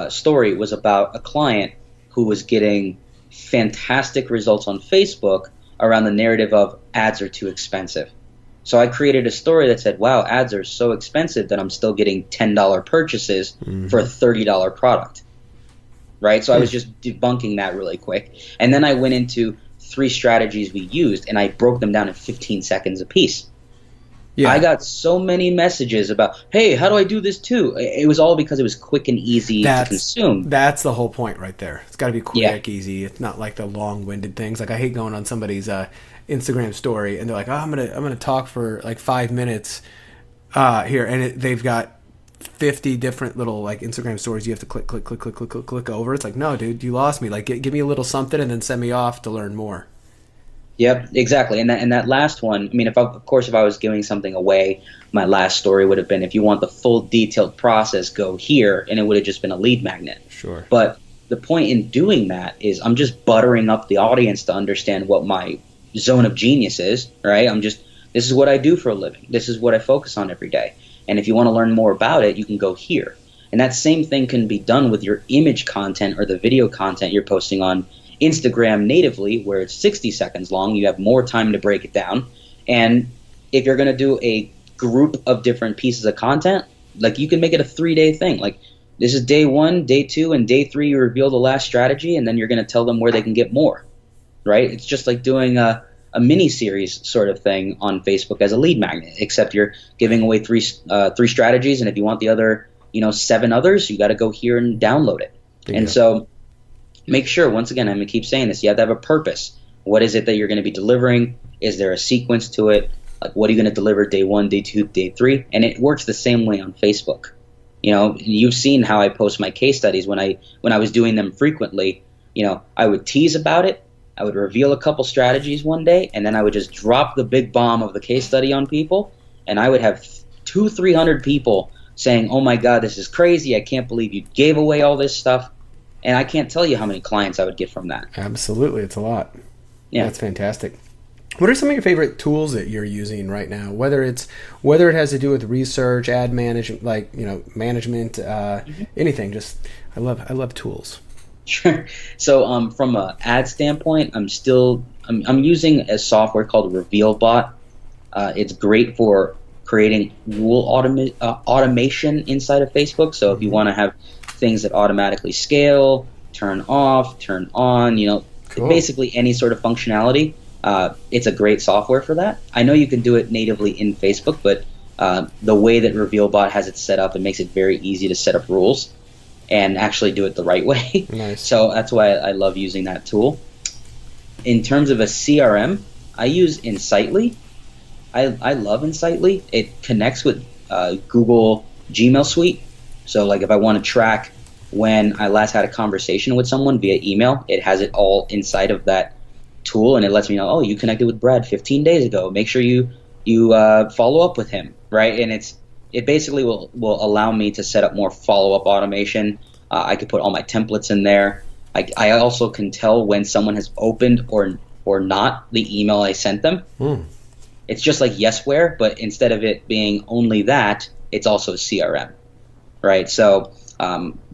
story was about a client who was getting fantastic results on Facebook around the narrative of ads are too expensive. So I created a story that said, wow, ads are so expensive that I'm still getting $10 purchases for a $30 product. Right? So I was just debunking that really quick. And then I went into 3 strategies we used, and I broke them down in 15 seconds apiece. Yeah. I got so many messages about, hey, how do I do this too? It was all because it was quick and easy to consume. That's the whole point right there. It's got to be quick, easy. It's not like the long-winded things. Like, I hate going on somebody's Instagram story and they're like, oh, I'm gonna talk for like 5 minutes here, and they've got 50 different little like Instagram stories you have to click over. It's like, no, dude, you lost me. Like, give me a little something and then send me off to learn more. Yep, exactly. And that last one, I mean, if I was giving something away, my last story would have been, if you want the full detailed process, go here, and it would have just been a lead magnet. Sure. But the point in doing that is I'm just buttering up the audience to understand what my zone of genius is, right? This is what I do for a living. This is what I focus on every day. And if you want to learn more about it, you can go here. And that same thing can be done with your image content or the video content you're posting on Instagram natively, where it's 60 seconds long. You have more time to break it down. And if you're going to do a group of different pieces of content, like, you can make it a 3-day thing. Like, this is day 1, day 2, and day 3 you reveal the last strategy, and then you're going to tell them where they can get more, right? It's just like doing a mini series sort of thing on Facebook as a lead magnet, except you're giving away three strategies, and if you want the other 7 others, you got to go here and download it. And so make sure, once again, I'm going to keep saying this, you have to have a purpose. What is it that you're going to be delivering? Is there a sequence to it? Like, what are you going to deliver day 1, day 2, day 3? And it works the same way on Facebook. You've seen how I post my case studies. When I was doing them frequently, I would tease about it. I would reveal a couple strategies one day, and then I would just drop the big bomb of the case study on people, and I would have 200-300 people saying, "Oh my God, this is crazy. I can't believe you gave away all this stuff." And I can't tell you how many clients I would get from that. Absolutely. It's a lot. Yeah. That's fantastic. What are some of your favorite tools that you're using right now? Whether it has to do with research, ad management, management, anything. Just I love tools. Sure. So from an ad standpoint, I'm using a software called RevealBot. It's great for creating rule automation inside of Facebook. So if you want to have things that automatically scale, turn off, turn on, Cool. Basically any sort of functionality. It's a great software for that. I know you can do it natively in Facebook, but the way that RevealBot has it set up, it makes it very easy to set up rules and actually do it the right way. Nice. So that's why I love using that tool. In terms of a CRM, I use Insightly. I love Insightly. It connects with Google Gmail Suite. So like, if I want to track when I last had a conversation with someone via email, it has it all inside of that tool, and it lets me know, oh, you connected with Brad 15 days ago. Make sure you follow up with him, right? And it basically will allow me to set up more follow-up automation. I could put all my templates in there. I also can tell when someone has opened or not the email I sent them. It's just like Yesware, but instead of it being only that, it's also a CRM, right? So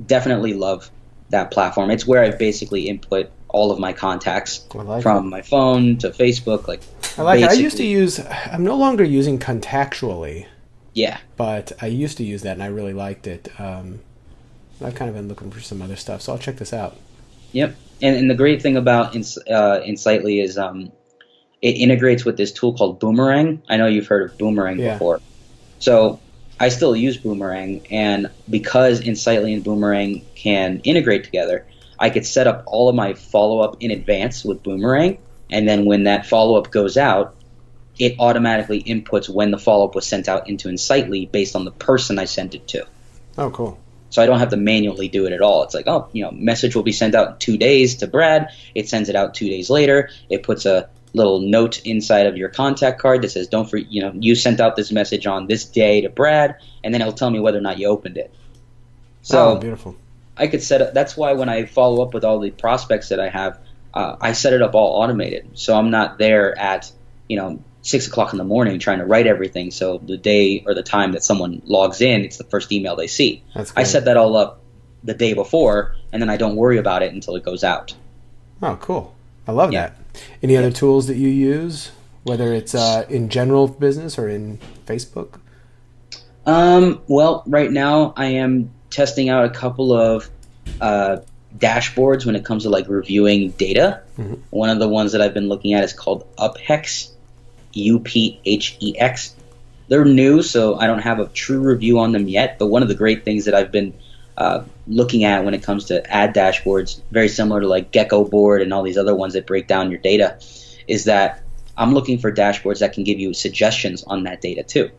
definitely love that platform. It's where I basically input all of my contacts from my phone to Facebook. I like it. I'm no longer using Contactually. Yeah. But I used to use that, and I really liked it. I've kind of been looking for some other stuff, so I'll check this out. Yep. And the great thing about Insightly is it integrates with this tool called Boomerang. I know you've heard of Boomerang before. So I still use Boomerang, and because Insightly and Boomerang can integrate together, I could set up all of my follow-up in advance with Boomerang, and then when that follow-up goes out, it automatically inputs when the follow-up was sent out into Insightly based on the person I sent it to. Oh, cool. So I don't have to manually do it at all. It's like, message will be sent out in 2 days to Brad. It sends it out 2 days later. It puts a little note inside of your contact card that says, you sent out this message on this day to Brad, and then it'll tell me whether or not you opened it. So beautiful. I could set up. That's why when I follow up with all the prospects that I have, I set it up all automated. So I'm not there at 6 o'clock in the morning trying to write everything. So the day or the time that someone logs in, it's the first email they see. That's great. I set that all up the day before, and then I don't worry about it until it goes out. Oh, cool. I love that. Any other tools that you use, whether it's in general business or in Facebook? Well, right now I am testing out a couple of dashboards when it comes to reviewing data. Mm-hmm. One of the ones that I've been looking at is called UPHEX, UPHEX. They're new, so I don't have a true review on them yet, but one of the great things that I've been looking at when it comes to ad dashboards, very similar to Gecko Board and all these other ones that break down your data, is that I'm looking for dashboards that can give you suggestions on that data too.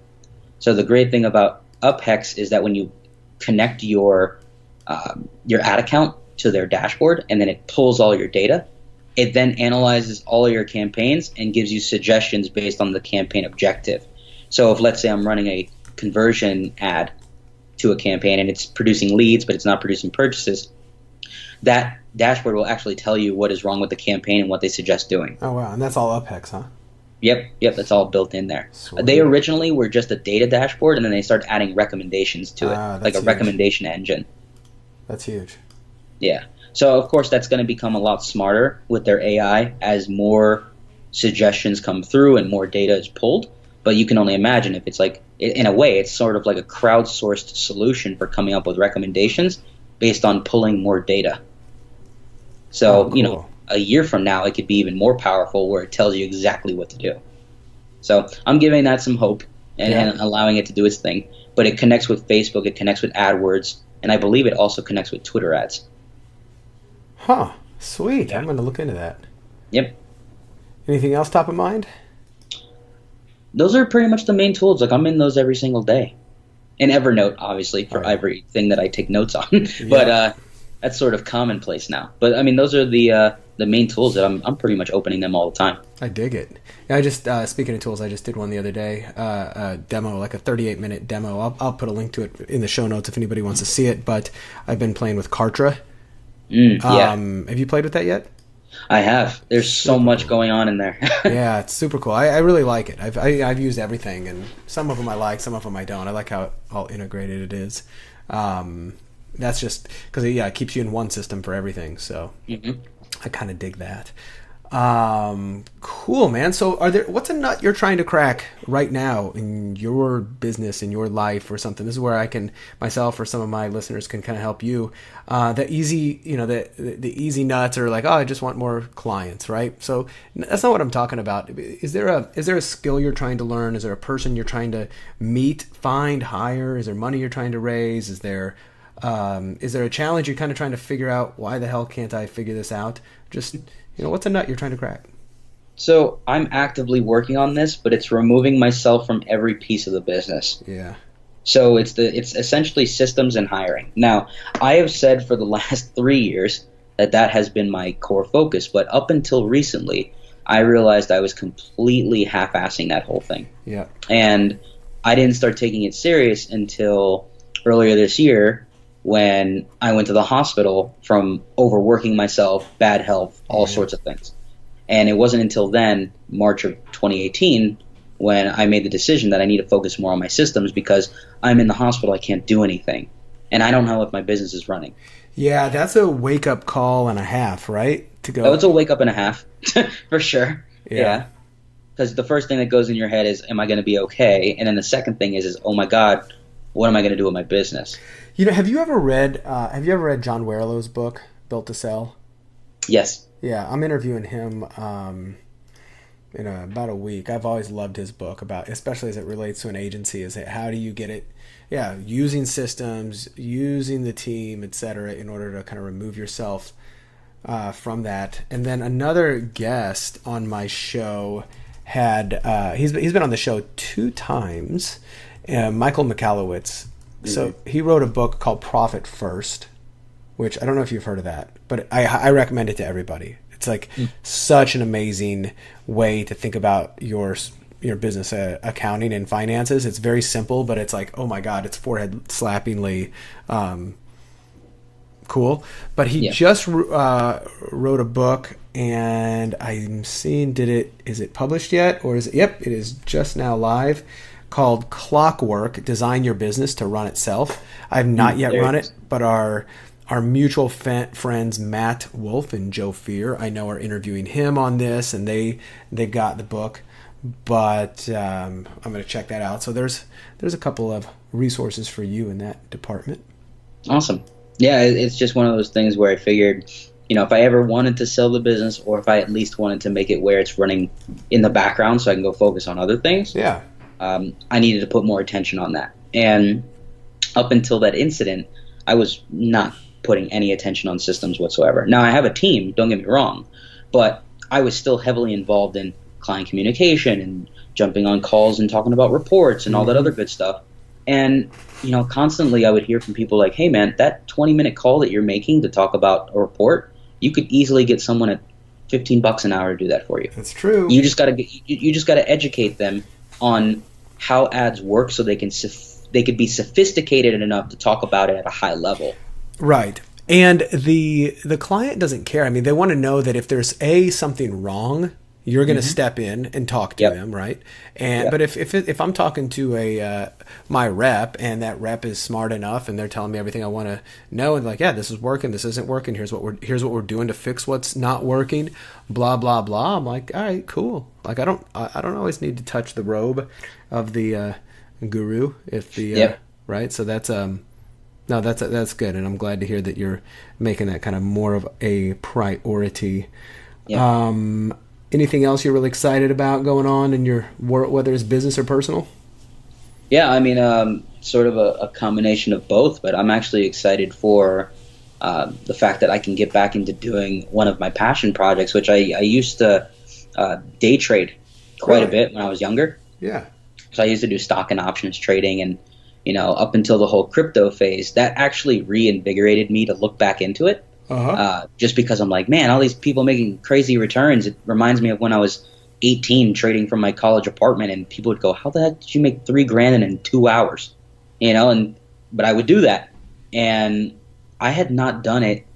So the great thing about UPHEX is that when you connect your ad account to their dashboard, and then it pulls all your data. It then analyzes all of your campaigns and gives you suggestions based on the campaign objective. So if, let's say, I'm running a conversion ad to a campaign and it's producing leads but it's not producing purchases, that dashboard will actually tell you what is wrong with the campaign and what they suggest doing. Oh, wow. And that's all UpHex, huh? Yep, that's all built in there. Sweet. They originally were just a data dashboard, and then they started adding recommendations to it, like a huge. recommendation engine. That's huge. Yeah. So, of course, that's going to become a lot smarter with their AI as more suggestions come through and more data is pulled. But you can only imagine if it's like, in a way, it's sort of like a crowdsourced solution for coming up with recommendations based on pulling more data. So, cool. A year from now, it could be even more powerful where it tells you exactly what to do. So I'm giving that some hope and allowing it to do its thing. But it connects with Facebook, it connects with AdWords, and I believe it also connects with Twitter ads. Huh. Sweet. Yeah. I'm going to look into that. Yep. Anything else top of mind? Those are pretty much the main tools. Like, I'm in those every single day. And Evernote, obviously, for everything that I take notes on. But that's sort of commonplace now. But, I mean, those are the main tools that I'm pretty much opening them all the time. I dig it. I just speaking of tools, I just did one the other day, a demo, like a 38-minute demo. I'll put a link to it in the show notes if anybody wants to see it. But I've been playing with Kartra. Have you played with that yet? I have. There's so much going on in there. Yeah, it's super cool. I really like it. I've used everything, and some of them I like, some of them I don't. I like how all integrated it is. That's just because it keeps you in one system for everything. So I kind of dig that. Cool, man. So what's a nut you're trying to crack right now in your business, in your life or something? This is where I can, myself or some of my listeners can kind of help you. The easy, the easy nuts are like, oh, I just want more clients, right? So that's not what I'm talking about. Is there a skill you're trying to learn? Is there a person you're trying to meet, find, hire? Is there money you're trying to raise? Is there a challenge you're kind of trying to figure out? Why the hell can't I figure this out? Just, what's a nut you're trying to crack? So I'm actively working on this, but it's removing myself from every piece of the business. Yeah. So it's essentially systems and hiring. Now, I have said for the last 3 years that has been my core focus, but up until recently, I realized I was completely half-assing that whole thing. Yeah. And I didn't start taking it serious until earlier this year, when I went to the hospital from overworking myself, bad health, all sorts of things. And it wasn't until then, March of 2018, when I made the decision that I need to focus more on my systems because I'm in the hospital, I can't do anything. And I don't know if my business is running. Yeah, that's a wake-up call and a half, right? To go. Oh, it's a wake-up and a half, for sure. Yeah. Because the first thing that goes in your head is, am I going to be okay? And then the second thing is, oh my God, what am I going to do with my business? Have you ever read John Warrillow's book, Built to Sell? Yes. Yeah, I'm interviewing him in about a week. I've always loved his book, especially as it relates to an agency, is how do you get it? Yeah, using systems, using the team, etc., in order to kind of remove yourself from that. And then another guest on my show had he's been on the show 2 times, Michael Michalowicz. So he wrote a book called Profit First, which I don't know if you've heard of that, but I recommend it to everybody. It's like such an amazing way to think about your business accounting and finances. It's very simple, but it's like, oh my God, it's forehead slappingly cool. But he just wrote a book, and I'm seeing, is it published yet? Or is it? Yep, it is just now live, called Clockwork, Design Your Business to Run Itself. I've not yet run it, but our mutual friends Matt Wolf and Joe Fear, I know, are interviewing him on this, and they've got the book. But I'm going to check that out. So there's a couple of resources for you in that department. Awesome. Yeah, it's just one of those things where I figured, if I ever wanted to sell the business, or if I at least wanted to make it where it's running in the background so I can go focus on other things. Yeah. I needed to put more attention on that. And up until that incident, I was not putting any attention on systems whatsoever. Now, I have a team, don't get me wrong, but I was still heavily involved in client communication and jumping on calls and talking about reports and all that other good stuff. And, constantly I would hear from people like, hey man, that 20-minute call that you're making to talk about a report, you could easily get someone at $15 an hour to do that for you. That's true. You just gotta educate them on how ads work so they could be sophisticated enough to talk about it at a high level. Right. And the client doesn't care. I mean, they want to know that if there's something wrong, you're going to step in and talk to them, right? And but if I'm talking to my rep, and that rep is smart enough and they're telling me everything I want to know, and like, yeah, this is working, this isn't working, here's what we're doing to fix what's not working, blah blah blah. I'm like, all right, cool. Like I don't always need to touch the robe of the guru if the right. So that's no, that's good, and I'm glad to hear that you're making that kind of more of a priority. Yeah. Anything else you're really excited about going on in your work, whether it's business or personal? Yeah, I mean, sort of a combination of both, but I'm actually excited for the fact that I can get back into doing one of my passion projects, which I used to day trade quite a bit when I was younger. Yeah. So I used to do stock and options trading, and up until the whole crypto phase, that actually reinvigorated me to look back into it. Just because I'm like, man, all these people making crazy returns. It reminds me of when I was 18 trading from my college apartment, and people would go, how the heck did you make $3,000 in 2 hours? But I would do that. And I had not done it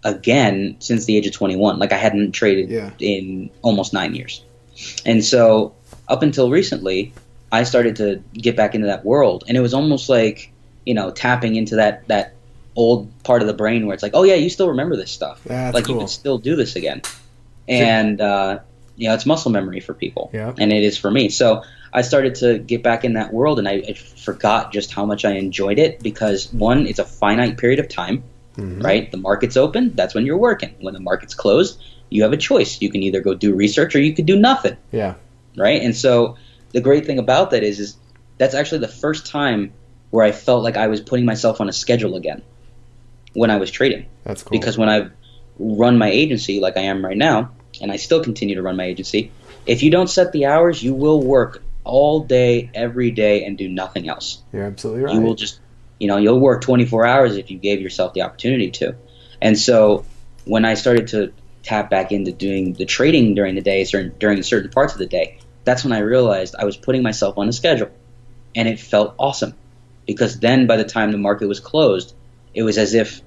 again since the age of 21. Like I hadn't traded in almost 9 years. And so up until recently, I started to get back into that world. And it was almost like, tapping into that old part of the brain where it's like, oh yeah, you still remember this stuff. That's like cool. You can still do this again. And it's muscle memory for people. Yeah. And it is for me. So I started to get back in that world, and I forgot just how much I enjoyed it, because one, it's a finite period of time, right? The market's open, that's when you're working. When the market's closed, you have a choice. You can either go do research or you could do nothing. Yeah. Right? And so the great thing about that is that's actually the first time where I felt like I was putting myself on a schedule again when I was trading. That's cool. Because when I've run my agency like I am right now, and I still continue to run my agency, if you don't set the hours, you will work all day, every day, and do nothing else. You're absolutely right. You will just, you'll work 24 hours if you gave yourself the opportunity to. And so when I started to tap back into doing the trading during the day, during certain parts of the day, that's when I realized I was putting myself on a schedule. And it felt awesome, because then by the time the market was closed, it was as if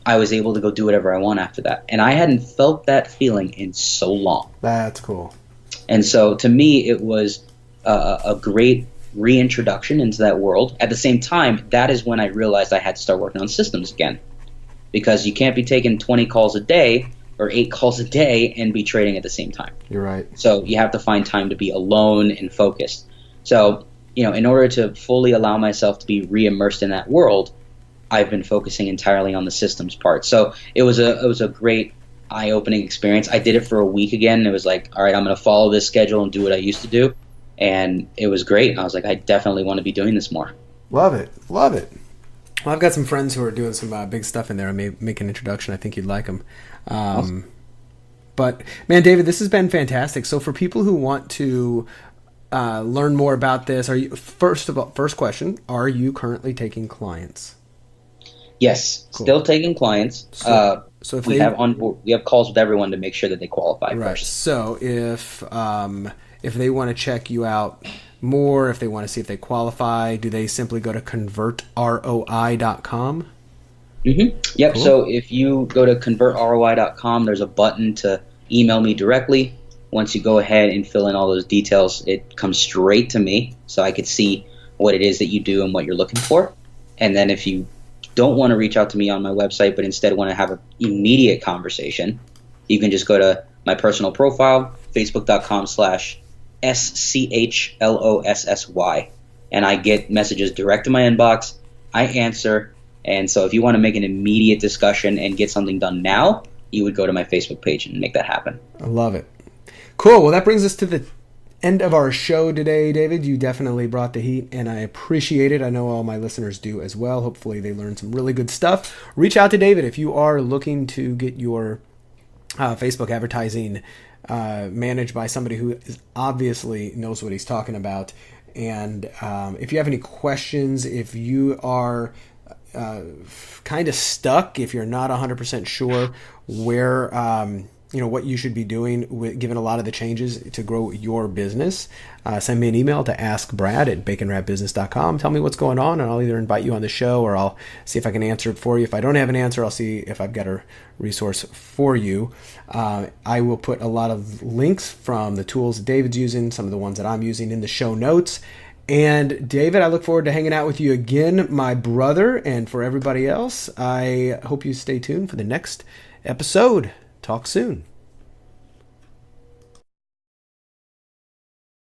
I was able to go do whatever I want after that. And I hadn't felt that feeling in so long. That's cool. And so to me, it was a great reintroduction into that world. At the same time, that is when I realized I had to start working on systems again, because you can't be taking 20 calls a day or 8 calls a day and be trading at the same time. You're right. So you have to find time to be alone and focused. So, in order to fully allow myself to be re-immersed in that world, I've been focusing entirely on the systems part. So it was a great eye-opening experience. I did it for a week again. It was like, all right, I'm going to follow this schedule and do what I used to do. And it was great. I was like, I definitely want to be doing this more. Love it. Love it. Well, I've got some friends who are doing some big stuff in there. I may make an introduction. I think you'd like them. Awesome. But, man, David, this has been fantastic. So for people who want to learn more about this, first question, are you currently taking clients? Yes, cool. Still taking clients. So if we have calls with everyone to make sure that they qualify first. So if they want to check you out more, if they want to see if they qualify, do they simply go to convertroi.com? Yep. Cool. So if you go to convertroi.com, there's a button to email me directly. Once you go ahead and fill in all those details, it comes straight to me, so I could see what it is that you do and what you're looking for. And then if you don't want to reach out to me on my website, but instead want to have an immediate conversation, you can just go to my personal profile, facebook.com/SCHLOSSY, and I get messages direct to my inbox. I answer, and so if you want to make an immediate discussion and get something done now, you would go to my Facebook page and make that happen. I love it. Cool. Well, that brings us to the end of our show today, David. You definitely brought the heat, and I appreciate it. I know all my listeners do as well. Hopefully they learned some really good stuff. Reach out to David if you are looking to get your Facebook advertising managed by somebody who obviously knows what he's talking about. And if you have any questions, if you are kind of stuck, if you're not 100% sure where, what you should be doing given a lot of the changes to grow your business, send me an email to askbrad@baconwrapbusiness.com. Tell me what's going on, and I'll either invite you on the show or I'll see if I can answer it for you. If I don't have an answer, I'll see if I've got a resource for you. I will put a lot of links from the tools that David's using, some of the ones that I'm using, in the show notes. And David, I look forward to hanging out with you again, my brother. And for everybody else, I hope you stay tuned for the next episode. Talk soon.